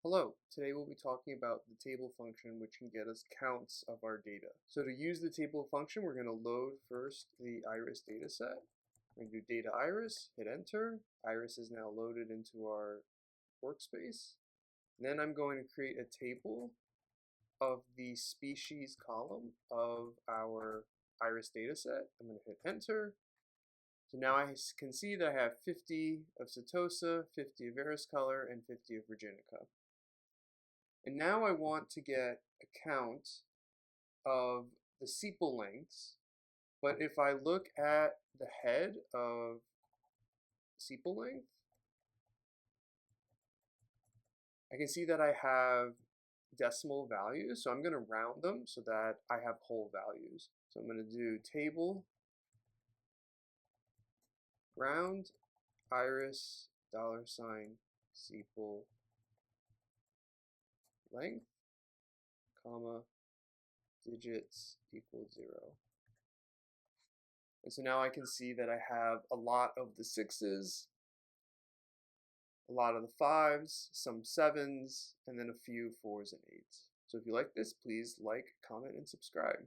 Hello, today we'll be talking about the table function which can get us counts of our data. So to use the table function, we're going to load first the iris dataset. We're going to do data iris, hit enter. Iris is now loaded into our workspace. And then I'm going to create a table of the species column of our iris dataset. I'm going to hit enter. So now I can see that I have 50 of Setosa, 50 of Color, and 50 of Virginica. And now I want to get a count of the sepal lengths, but if I look at the head of sepal length, I can see that I have decimal values, so I'm going to round them so that I have whole values. So I'm going to do table round iris $ sepal length, comma, digits equals 0. And so now I can see that I have a lot of the 6s, a lot of the 5s, some 7s, and then a few 4s and 8s. So if you like this, please like, comment, and subscribe.